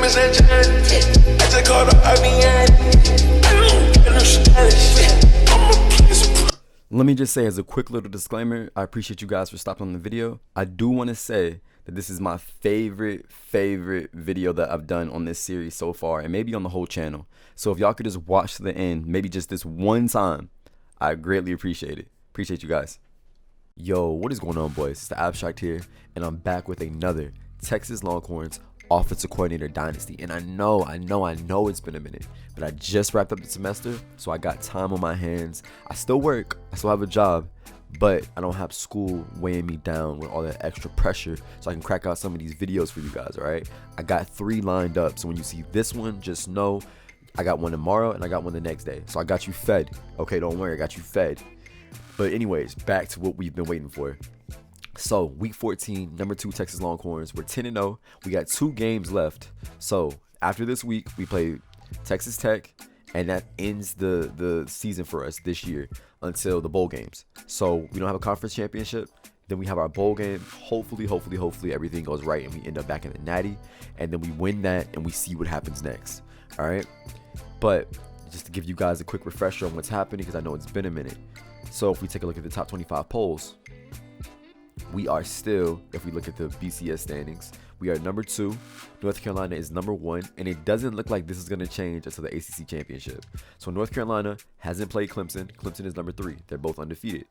Let me just say as a quick little disclaimer, I appreciate you guys for stopping on the video. I do want to say that this is my favorite video that I've done on this series so far, and maybe on the whole channel. So if y'all could just watch to the end, maybe just this one time, I greatly appreciate it. Appreciate you guys. Yo, what is going on, boys? It's the Abstract here, and I'm back with another Texas Longhorns Offensive Coordinator Dynasty. And I know it's been a minute, but I just wrapped up the semester, so I got time on my hands. I still work, I still have a job, but I don't have school weighing me down with all that extra pressure, so I can crack out some of these videos for you guys. All right, I got 3 lined up, so when you see this one, just know I got one tomorrow and I got one the next day. So I got you fed. Okay, don't worry, I got you fed. But anyways, back to what we've been waiting for. So week 14, number 2 Texas Longhorns. We're 10-0. We got 2 games left. So after this week, we play Texas Tech, and that ends the season for us this year until the bowl games. So we don't have a conference championship. Then we have our bowl game. Hopefully everything goes right and we end up back in the Natty, and then we win that and we see what happens next. All right. But just to give you guys a quick refresher on what's happening, because I know it's been a minute. So if we take a look at the top 25 polls, we are still, if we look at the BCS standings, we are number 2. North Carolina is number 1, and it doesn't look like this is going to change until the ACC championship. So North Carolina hasn't played Clemson. Clemson is number 3. They're both undefeated.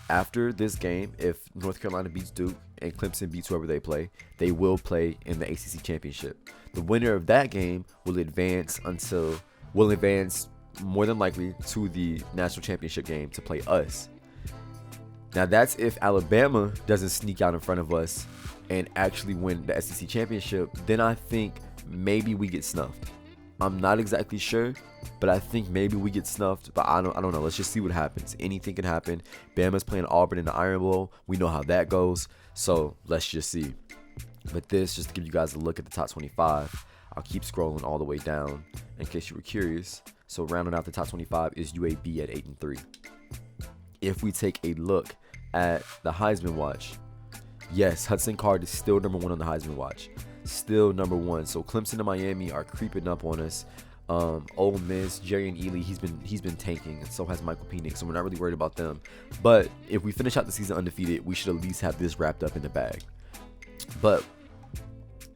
After this game, if North Carolina beats Duke and Clemson beats whoever they will play in the ACC championship. The winner of that game will advance more than likely to the national championship game to play us. Now that's if Alabama doesn't sneak out in front of us and actually win the SEC championship. Then I think maybe we get snuffed. I'm not exactly sure, but I think maybe we get snuffed. But I don't know. Let's just see what happens. Anything can happen. Bama's playing Auburn in the Iron Bowl. We know how that goes. So let's just see. But this, just to give you guys a look at the top 25. I'll keep scrolling all the way down in case you were curious. So rounding out the top 25 is UAB at 8-3. If we take a look at the Heisman watch, yes, Hudson Card is still number 1 on the Heisman watch. Still number 1. So Clemson and Miami are creeping up on us. Ole Miss, Jerry and Ely, he's been tanking, and so has Michael Penix, so we're not really worried about them. But if we finish out the season undefeated, we should at least have this wrapped up in the bag. But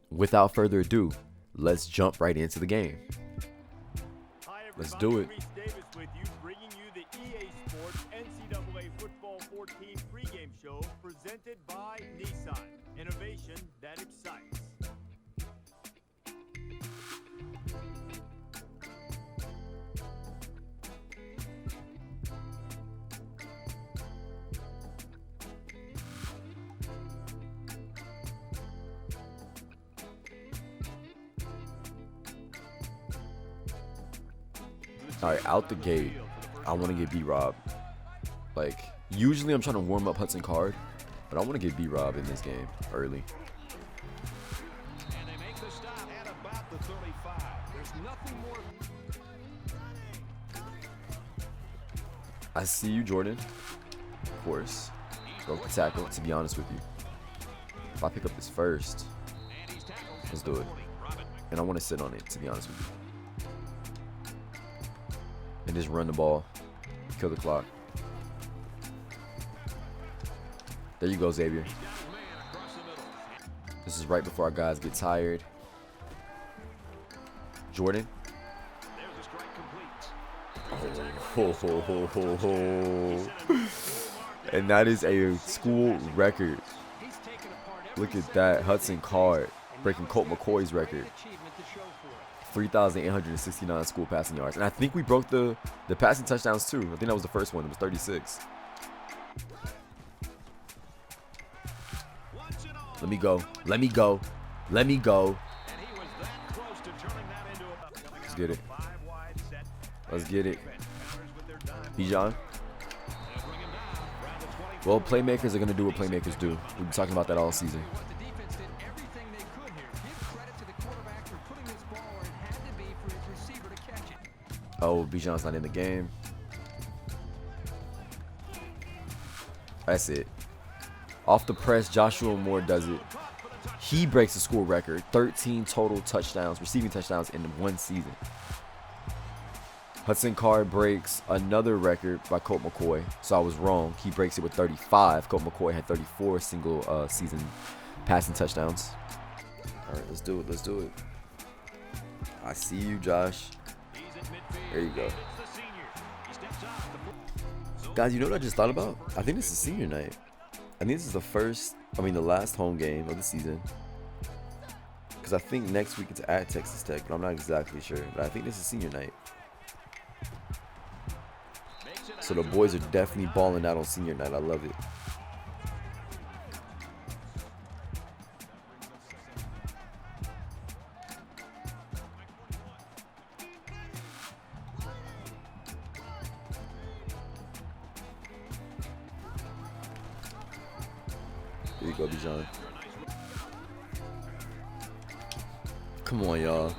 without further ado, let's jump right into the game. Let's do it. Bringing you the EA Sports NCAA Football 14 pregame show presented by Nissan. Innovation that excites. All right, out the gate, I want to get B-Rob. Like, usually I'm trying to warm up Hudson Card, but I want to get B-Rob in this game early. And they make the stop at about the 35. There's nothing more. I see you, Jordan. Of course. Broke the tackle, to be honest with you. If I pick up this first, let's do it. And I want to sit on it, to be honest with you. And just run the ball, kill the clock. There you go, Xavier. This is right before our guys get tired. Jordan. And that is a school record. Look at that. Hudson Card breaking Colt McCoy's record. 3,869 school passing yards. And I think we broke the passing touchdowns too. I think that was the first one. It was 36. Let me go. Let me go. Let me go. Let's get it. Let's get it. Bijan. Well, playmakers are going to do what playmakers do. We've been talking about that all season. Oh, Bijan's not in the game. That's it. Off the press, Joshua Moore does it. He breaks the school record, 13 total touchdowns, receiving touchdowns in one season. Hudson Card breaks another record by Colt McCoy. So I was wrong. He breaks it with 35. Colt McCoy had 34 single season passing touchdowns. All right, let's do it. Let's do it. I see you, Josh. There you go. Guys, you know what I just thought about? I think this is senior night. I think this is the last home game of the season. Because I think next week it's at Texas Tech, but I'm not exactly sure. But I think this is senior night. So the boys are definitely balling out on senior night. I love it. There you go, Bijan. Come on, y'all.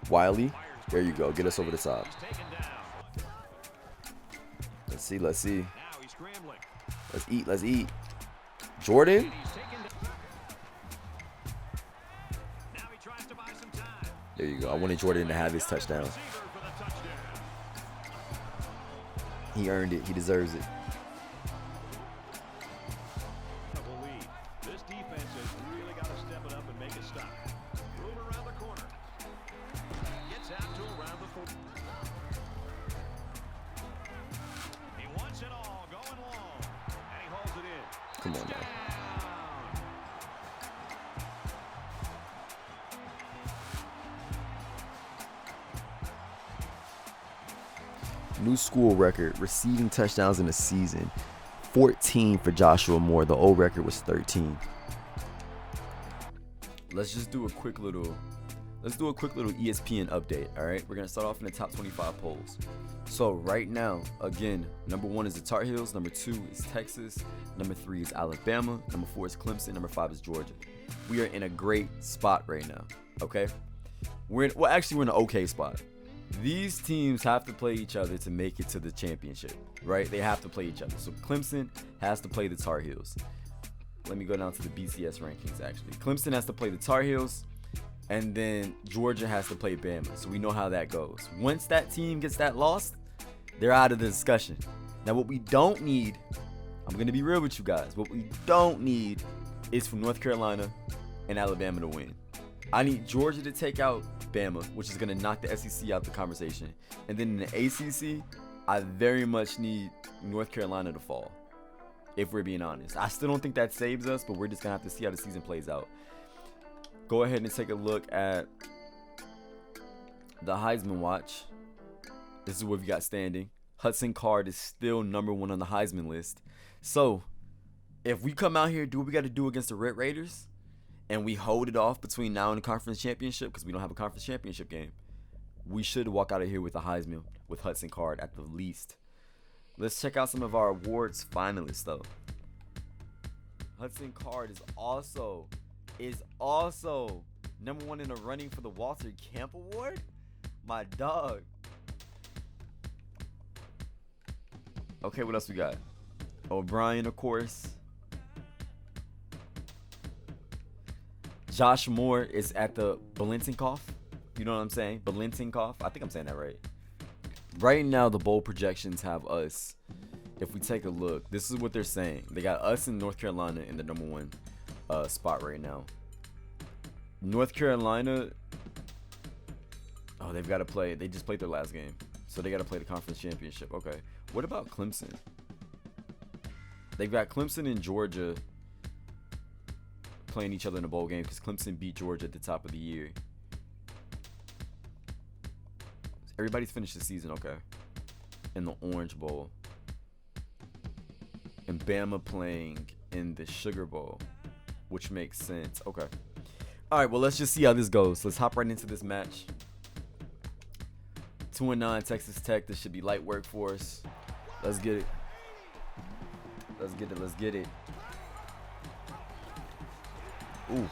Wiley, there you go. Get us over the top. Let's see. Let's eat. Let's eat. Jordan. There you go. I wanted Jordan to have his touchdown. He earned it. He deserves it. This defense has really got to step it up and make it stop. Move around the corner. Gets out to around the 4. He wants it all going long. And he holds it in. Come on now. New school record, receiving touchdowns in a season. 14 for Joshua Moore. The old record was 13. Let's just do a quick little ESPN update. All right, we're gonna start off in the top 25 polls. So right now, again, number 1 is the Tar Heels, number 2 is Texas, number 3 is Alabama, number 4 is Clemson, number 5 is Georgia. We are in a great spot right now. Okay, we're in an okay spot. These teams have to play each other to make it to the championship, right? They have to play each other. So Clemson has to play the Tar Heels. Let me go down to the BCS rankings, actually. Clemson has to play the Tar Heels, and then Georgia has to play Bama. So we know how that goes. Once that team gets that loss, they're out of the discussion. Now, what we don't need, I'm going to be real with you guys. What we don't need is for North Carolina and Alabama to win. I need Georgia to take out Bama, which is going to knock the SEC out the conversation. And then in the ACC, I very much need North Carolina to fall, if we're being honest. I still don't think that saves us, but we're just going to have to see how the season plays out. Go ahead and take a look at the Heisman watch. This is what we got standing. Hudson Card is still number 1 on the Heisman list. So, if we come out here, do what we got to do against the Red Raiders, and we hold it off between now and the conference championship, because we don't have a conference championship game, we should walk out of here with a Heisman with Hudson Card at the least. Let's check out some of our awards finalists, though. Hudson Card is also number 1 in the running for the Walter Camp Award. My dog. Okay, what else we got? O'Brien, of course. Josh Moore is at the Belintenkoff. You know what I'm saying? Belintenkoff. I think I'm saying that right. Right now, the bowl projections have us. If we take a look, this is what they're saying. They got us in North Carolina in the number 1 spot right now. North Carolina. Oh, they've got to play. They just played their last game, so they got to play the conference championship. Okay. What about Clemson? They've got Clemson and Georgia playing each other in a bowl game because Clemson beat Georgia at the top of the year. Everybody's finished the season, okay, in the Orange Bowl. And Bama playing in the Sugar Bowl, which makes sense. Okay. All right, well, let's just see how this goes. Let's hop right into this match. 2-9 Texas Tech. This should be light work for us. Let's get it. Let's get it. Ooh,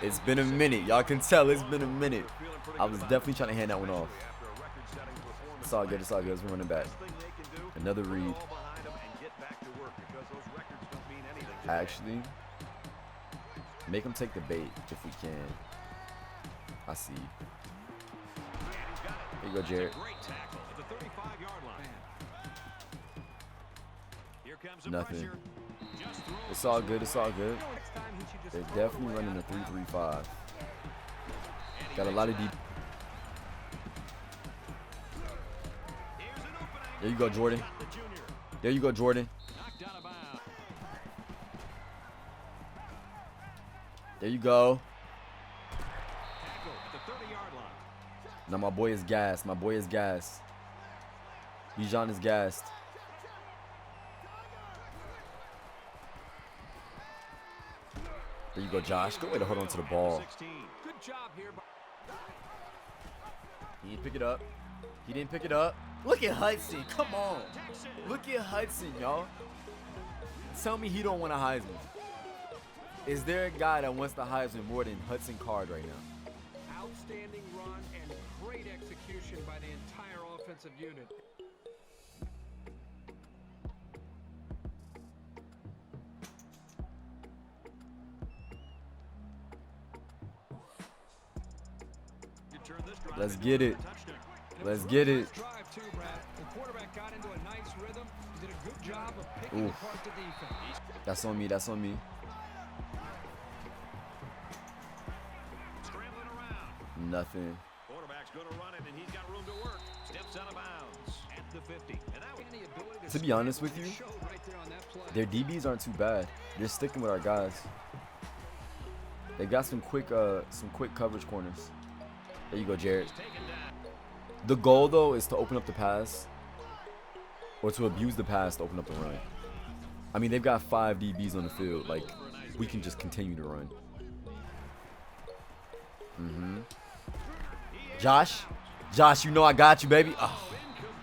it's been a minute. Y'all can tell it's been a minute. I was definitely trying to hand that one off. It's all good. We're running back. Another read. Ball behind him and get back to work because those records don't mean anything today. Actually, make him take the bait if we can. I see. Here you go, Jared. Great tackle at the 35-yard line. Here comes the Nothing. pressure. Just throw It's all good. It's all good. Next time he should just They're throw definitely the running a ball. 3-3-5. and he Got a makes lot it of deep. happen. Here's an opening. There you go, Jordan. Got the junior. There you go, Jordan. Knocked out of bounds. There you go. Tackle at the 30-yard line. Now my boy is gassed. My boy is gassed. Bijan is gassed. There you go, Josh. Good way to hold on to the ball. 16. Good job here. He didn't pick it up. He didn't pick it up. Look at Hudson. Come on. Look at Hudson, y'all. Tell me he don't want a Heisman. Is there a guy that wants the Heisman more than Hudson Card right now? Outstanding run and great execution by the entire offensive unit. You turn this drive Let's into get it. a touchdown. Let's get it. Drive too, Brad. The quarterback got into a nice rhythm. He did a good job of picking Oof. apart the defense. That's on me. That's on me. Scrambling around. Nothing. Quarterback's going to run it, and he's got room to work. Steps out of bounds at the 50. And that was And the ability To be honest with you, showed right there on that play. their DBs aren't too bad. They're sticking with our guys. They got some quick coverage corners. There you go, Jared. taken down. The goal though is to open up the pass, or to abuse the pass to open up the run. I mean, they've got 5 DBs on the field. Like, we can just continue to run. Josh, you know I got you, baby. Oh.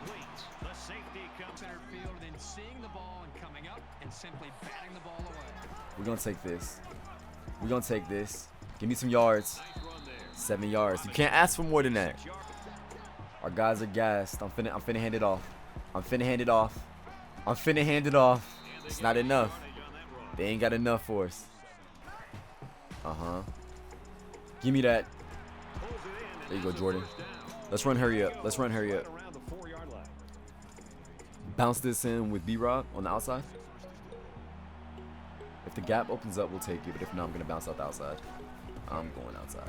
Incomplete. The safety comes Center field, and then seeing the ball and coming up and simply batting the ball away. We're gonna take this. We're gonna take this. Give me some yards. Nice run there. 7 yards. You can't ask for more than that. Our guys are gassed. I'm finna hand it off. I'm finna hand it off. I'm finna hand it off. It's not enough. On that run. They ain't got enough for us. Give me that. Pulls it in, and There you go, that's a Jordan. first down. Let's run hurry up. Let's run hurry up. Right around the 4-yard line. Bounce this in with B-Rob on the outside. If the gap opens up, we'll take it. But if not, I'm gonna bounce out the outside. I'm going outside.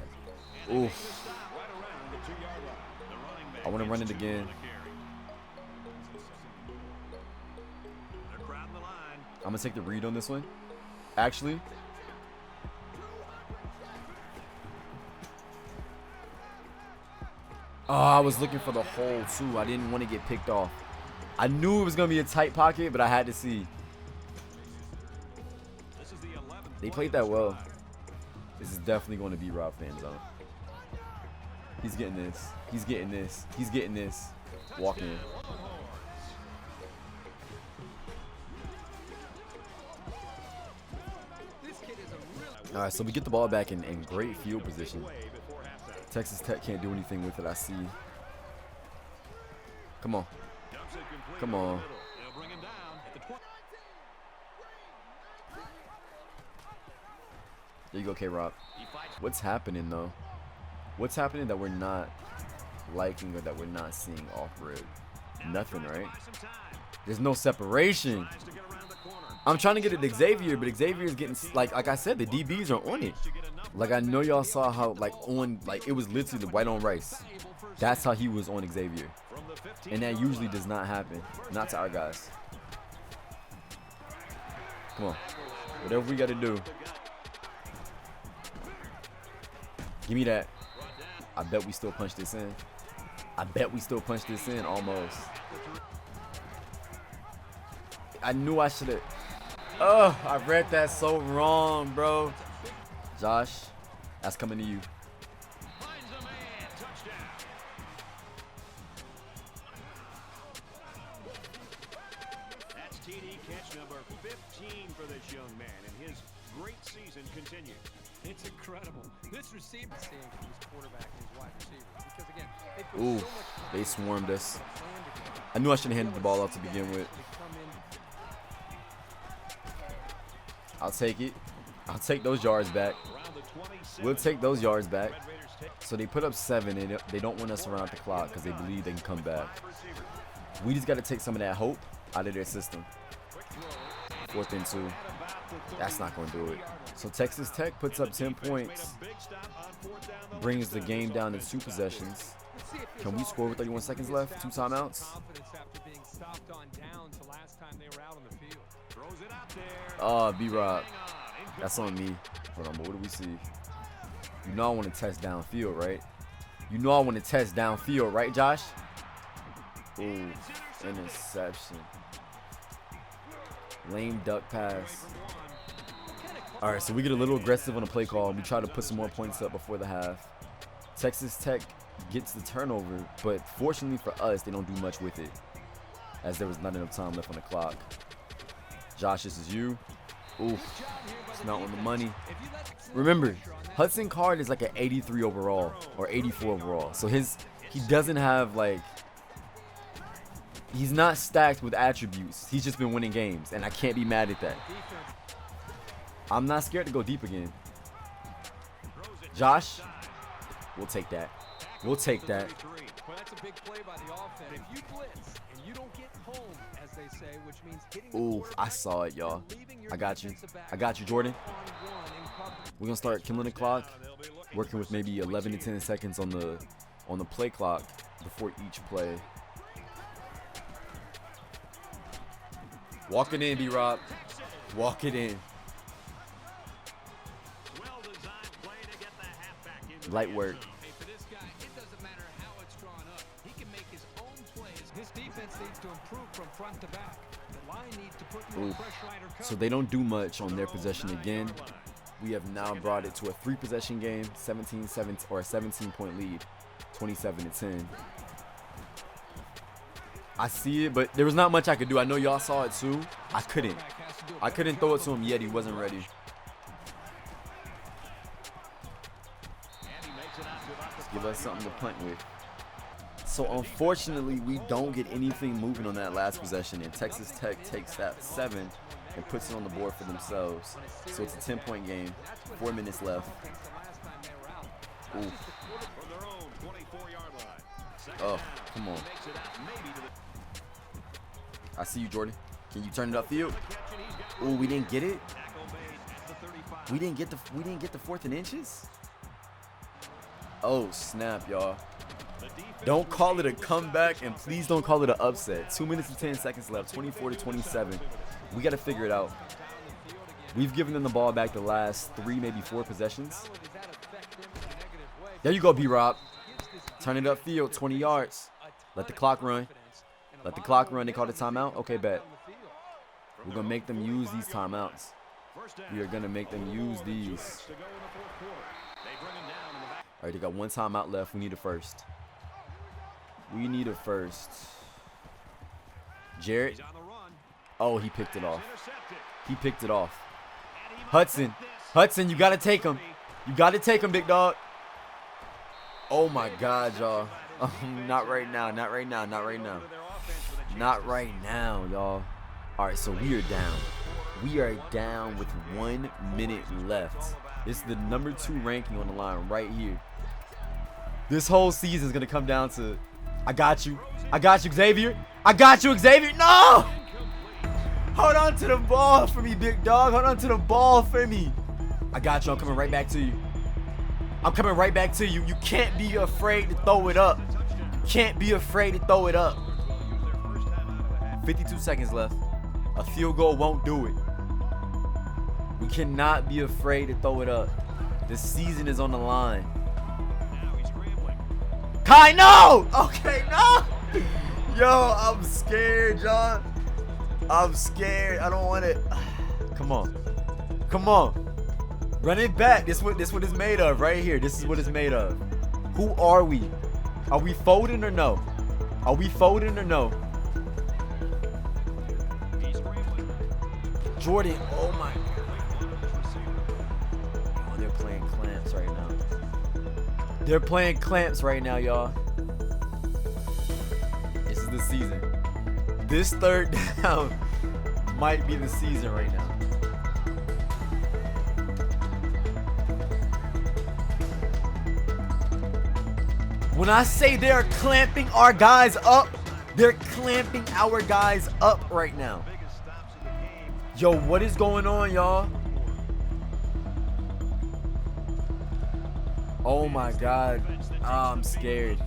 Oof. Stop right around the 2-yard line. The running back I want to run it gets 2 again. on the carry. They're crowding the line. I'm gonna take the read on this one. Actually, oh, I was looking for the hole too. I didn't want to get picked off. I knew it was gonna be a tight pocket, but I had to see. This is the 11th They play played of that this well. drive. This is definitely going to be Rob fan zone. He's getting this. He's getting this. He's getting this. Walk in. This kid is a real All right, so we get the ball back in great field position. Way before halftime. Texas Tech can't do anything with it, I see. Come on. Dumps it complete Come over the on. middle. They'll bring him down at the 20. There you go, K-Rob. He fights. What's happening, though? What's happening that we're not liking or that we're not seeing off rip? Nothing, Trying to right? buy some time. There's no separation. Tries to get around the corner. I'm trying to get it to Xavier, but Xavier's getting, like I said, the DBs are on it. To get enough Like, I know y'all saw how, it was literally white on rice. That's how he was on Xavier. from the 15. And that usually does not happen. Not to our guys. Come on. Whatever we got to do. Give me that. I bet we still punch this in. I bet we still punch this in almost. I knew I should have. Oh, I read that so wrong, bro. Josh, that's coming to you. Finds a man. Touchdown. That's TD catch number 15 for this young man, and his great season continues. It's incredible. This receiver seeing from his quarterback and his wide receiver. Because again, they put Ooh, so much they swarmed us. plan together. I knew I should have handed the ball out to begin with. I'll take it. I'll take those yards back. We'll take those yards back. So they put up 7, and they don't want us around the clock because they believe they can come back. We just got to take some of that hope out of their system. 4th and 2. That's not going to do it. So Texas Tech puts up 10 points. Brings the game down to 2 possessions. Can we score with 31 seconds left? 2 timeouts. Oh, B-Rob. That's on me. Hold on, but what do we see? You know I want to test downfield, right? You know I want to test downfield, right, Josh? Ooh, interception. Lame duck pass. All right, so we get a little aggressive on the play call. We try to put some more points up before the half. Texas Tech gets the turnover, but fortunately for us, they don't do much with it, as there was not enough time left on the clock. Josh, this is you. Ooh, it's not on the money. Remember, Hudson Card is like an 83 overall or 84 overall. So he doesn't have like, he's not stacked with attributes. He's just been winning games, and I can't be mad at that. I'm not scared to go deep again. Josh, we'll take that. We'll take that. Well, that's a big play by the offense. If you blitz and you don't get home, as they say, which means hitting the Ooh, I saw it, y'all. I got you. I got you, Jordan. We're gonna start killing the clock, working with maybe 11 to 10 seconds on the play clock before each play. Walk it in, B-Rob. Walk it in. Light work. For this guy, it doesn't matter how it's drawn up. He can make his own plays. His defense needs to improve from front to back. The line needs to put more pressure on her. So they don't do much on their possession again. We have now brought it to a 3-possession game, 17-7 or a 17-point lead, 27-10. I see it, but there was not much I could do. I know y'all saw it too. I couldn't throw it to him yet. He wasn't ready. Give us something to punt with. So unfortunately, we don't get anything moving on that last possession, and Texas Tech takes that 7 and puts it on the board for themselves. So it's a 10-point game, 4 minutes left. Ooh. Oh, come on. I see you, Jordan. Can you turn it upfield? Ooh, we didn't get it. We didn't get the 4th and inches. Oh, snap, y'all. Don't call it a comeback, and please don't call it an upset. 2 minutes and 10 seconds left, 24-27. We got to figure it out. We've given them the ball back the last 3, maybe 4 possessions. There you go, B-Rob. Turn it upfield, 20 yards. Let the clock run. Let the clock run. They called a timeout? Okay, bet. We're going to make them use these timeouts. We are going to make them use these. All right, they got 1 timeout left. We need a first. We need a first. Jarrett. Oh, he picked it off. He picked it off. Hudson. Hudson, you got to take him. You got to take him, big dog. Oh, my God, y'all. Not right now. Not right now. Not right now. Not right now, y'all. All right, so we are down. We are down with 1 minute left. It's the number 2 ranking on the line right here. This whole season is going to come down to, I got you. I got you, Xavier. I got you, Xavier. No! Hold on to the ball for me, big dog. Hold on to the ball for me. I got you. I'm coming right back to you. I'm coming right back to you. You can't be afraid to throw it up. You can't be afraid to throw it up. 52 seconds left. A field goal won't do it. We cannot be afraid to throw it up. The season is on the line. Kai, no! Okay, no! Yo, I'm scared, John. I'm scared. I don't want it. Come on. Come on. Run it back. This what it's made of right here. This is what it's made of. Who are we? Are we folding or no? Are we folding or no? Jordan. Oh my God. Oh, they're playing clamps right now. They're playing clamps right now, y'all. This is the season. This third down might be the season right now. When I say they're clamping our guys up, they're clamping our guys up right now. Yo, what is going on, y'all? Oh my God. I'm scared.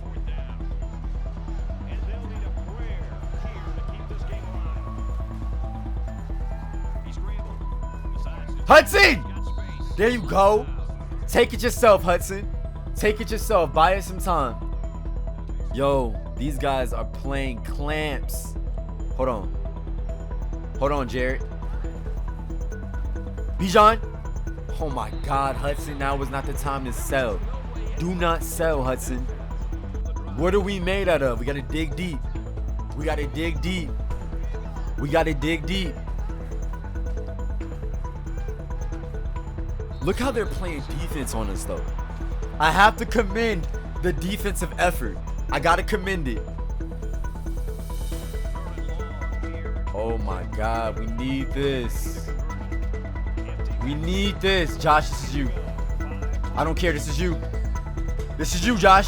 Hudson! There you go. Take it yourself, Hudson. Take it yourself. Buy us some time. Yo, these guys are playing clamps. Hold on. Hold on, Jared. Bijan. Oh my God, Hudson. Now is not the time to sell. Do not sell, Hudson. What are we made out of? We got to dig deep. We got to dig deep. We got to dig deep. Look how they're playing defense on us, though. I have to commend the defensive effort. I got to commend it. Oh my God, we need this. We need this. Josh, this is you. I don't care, this is you. This is you, Josh.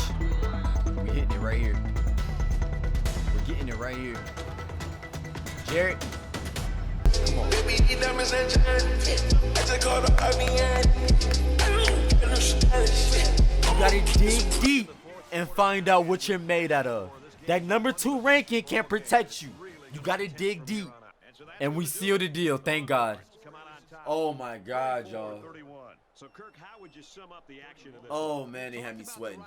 We're hitting it right here. We're getting it right here. Jared. Come on. You gotta dig deep and find out what you're made out of. That number 2 ranking can't protect you. You gotta dig deep. And we sealed the deal, thank God. Oh my God, y'all. Oh man, they had me sweating.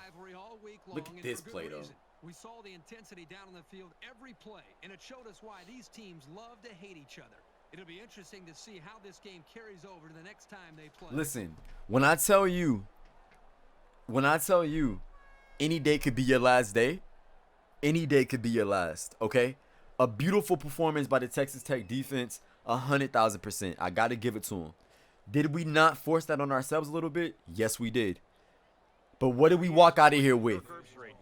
Look at this play though. We saw the intensity down on the field every play, and it showed us why these teams love to hate each other. It'll be interesting to see how this game carries over to the next time they play. Listen, when I tell you, any day could be your last day. Any day could be your last, okay? A beautiful performance by the Texas Tech defense, 100,000%. I got to give it to them. Did we not force that on ourselves a little bit? Yes, we did. But what did we walk out of here with?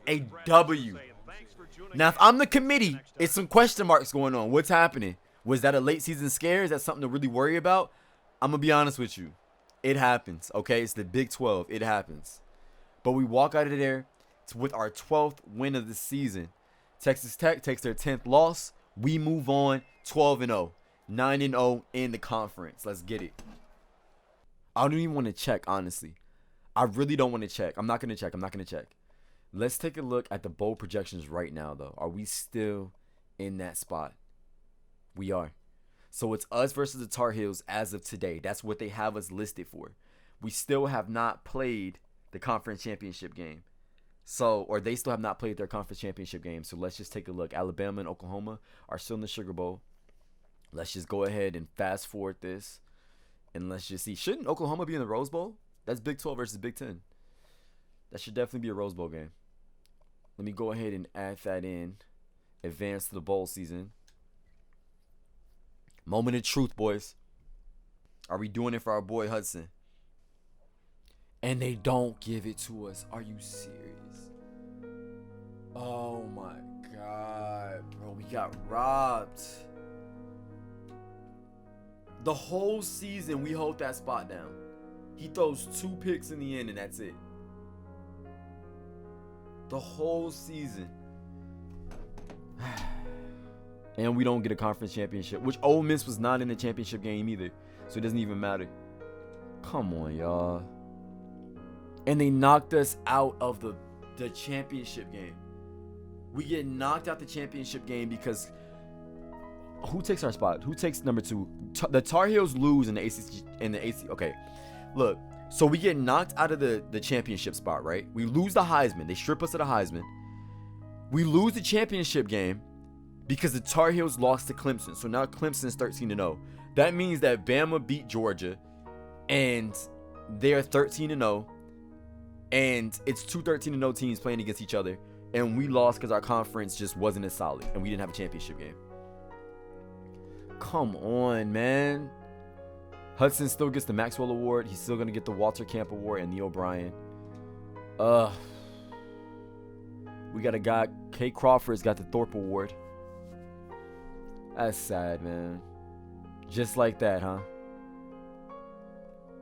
A W. Now, if I'm the committee, it's some question marks going on. What's happening? Was that a late season scare? Is that something to really worry about? I'm going to be honest with you. It happens, okay? It's the Big 12. It happens. But we walk out of there with our 12th win of the season. Texas Tech takes their 10th loss. We move on 12-0. 9-0 in the conference. Let's get it. I don't even want to check, honestly. I really don't want to check. I'm not going to check. Let's take a look at the bowl projections right now, though. Are we still in that spot? We are. So it's us versus the Tar Heels as of today. That's what they have us listed for. We still have not played the conference championship game. Or they still have not played their conference championship game. So let's just take a look. Alabama and Oklahoma are still in the Sugar Bowl. Let's just go ahead and fast forward this. And let's just see. Shouldn't Oklahoma be in the Rose Bowl? That's Big 12 versus Big 10. That should definitely be a Rose Bowl game. Let me go ahead and add that in. Advance to the bowl season. Moment of truth, boys. Are we doing it for our boy Hudson? And they don't give it to us. Are you serious? Oh my God, bro. We got robbed. The whole season, we hold that spot down. He throws 2 picks in the end, and that's it. The whole season. And we don't get a conference championship, which Ole Miss was not in the championship game either. So it doesn't even matter. Come on, y'all. And they knocked us out of the championship game. We get knocked out the championship game because who takes our spot? Who takes number 2? The Tar Heels lose in the ACC. Okay, look. So we get knocked out of the championship spot, right? We lose the Heisman. They strip us of the Heisman. We lose the championship game because the Tar Heels lost to Clemson. So now Clemson's 13-0. That means that Bama beat Georgia, and they're 13-0. And it's 2 13-0 teams playing against each other. And we lost because our conference just wasn't as solid. And we didn't have a championship game. Come on, man. Hudson still gets the Maxwell Award. He's still going to get the Walter Camp Award and the O'Brien. We got a guy, Kay Crawford's got the Thorpe Award. That's sad, man. Just like that, huh?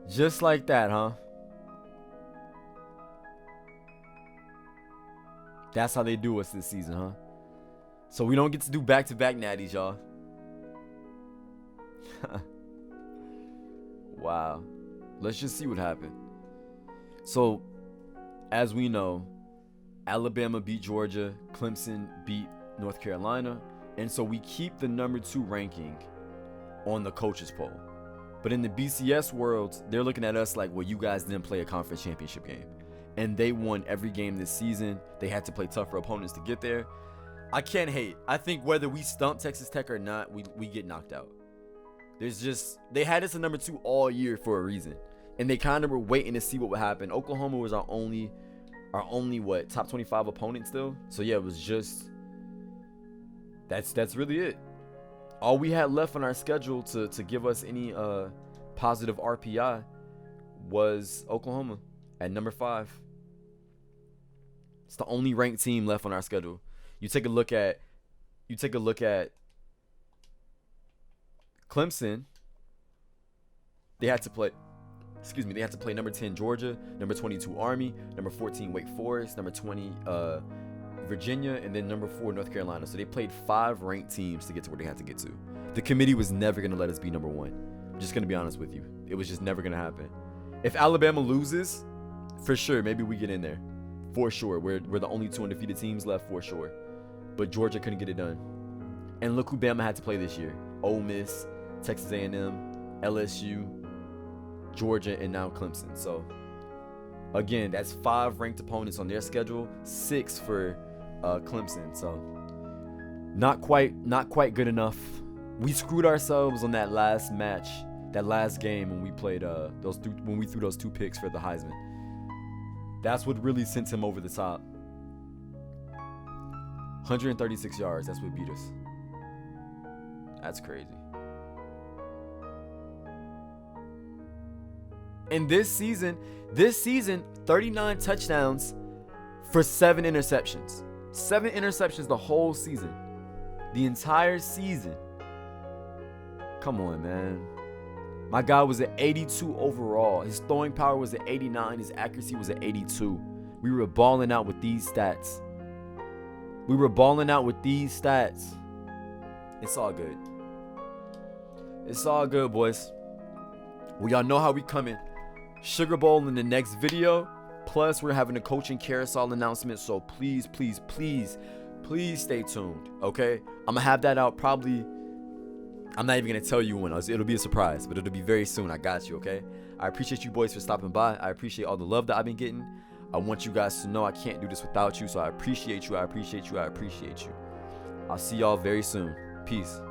Just like that, huh? That's how they do us this season, huh? So we don't get to do back-to-back natties, y'all. Wow. Let's just see what happened. So, as we know, Alabama beat Georgia, Clemson beat North Carolina, and so we keep the number 2 ranking on the coaches poll. But in the BCS world, they're looking at us like, well, you guys didn't play a conference championship game. And they won every game this season. They had to play tougher opponents to get there. I can't hate. I think whether we stump Texas Tech or not, we get knocked out. They had us at number 2 all year for a reason. And they kind of were waiting to see what would happen. Oklahoma was our only what, top 25 opponent still. So yeah, it was just, that's really it. All we had left on our schedule to give us any positive RPI was Oklahoma at number 5. It's the only ranked team left on our schedule. You take a look at Clemson. They had to play number 10 Georgia, number 22 Army, number 14 Wake Forest, number 20 Virginia, and then number 4 North Carolina. So they played 5 ranked teams to get to where they had to get to. The committee was never going to let us be number 1. I'm just going to be honest with you. It was just never going to happen. If Alabama loses, for sure, maybe we get in there. For sure. We're the only 2 undefeated teams left, for sure. But Georgia couldn't get it done. And look who Bama had to play this year. Ole Miss, Texas A&M, LSU, Georgia, and now Clemson. So, again, that's 5 ranked opponents on their schedule, 6 for Clemson. So, not quite good enough. We screwed ourselves on that last match, that last game when we played when we threw those 2 picks for the Heisman. That's what really sent him over the top. 136 yards. That's what beat us. That's crazy. And this season, 39 touchdowns for 7 interceptions. 7 interceptions the whole season. The entire season. Come on, man. My guy was at 82 overall. His throwing power was at 89. His accuracy was at 82. We were balling out with these stats. It's all good. It's all good, boys. Well, y'all know how we coming. Sugar Bowl in the next video. Plus, we're having a coaching carousel announcement. So please stay tuned. Okay? I'm going to have that out probably. I'm not even going to tell you when. It'll be a surprise, but it'll be very soon. I got you, okay? I appreciate you boys for stopping by. I appreciate all the love that I've been getting. I want you guys to know I can't do this without you. So I appreciate you. I'll see y'all very soon. Peace.